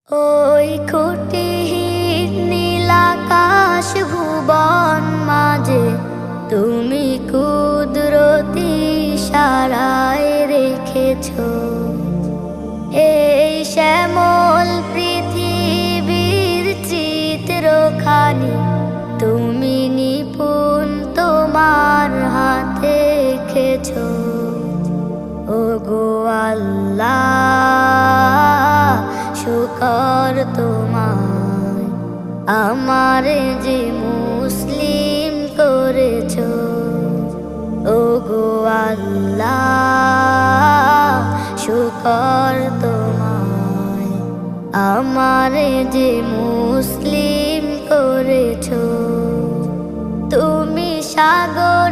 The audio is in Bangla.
ওই খুঁটিহীন নীলাকাশ ভুবন মাঝে তুমি কুদরতি ইশারায় রেখেছো এই শ্যামল পৃথিবীর চিত্রখানি তুমি নিপুণ তোমার হাতে এঁকেছো। ওগো আল্লাহ, শুকর তোমার আমারে যে মুসলিম করেছো। ওগো আল্লাহ, শুকর তোমার আমারে যে মুসলিম করেছো। তুমি সাগর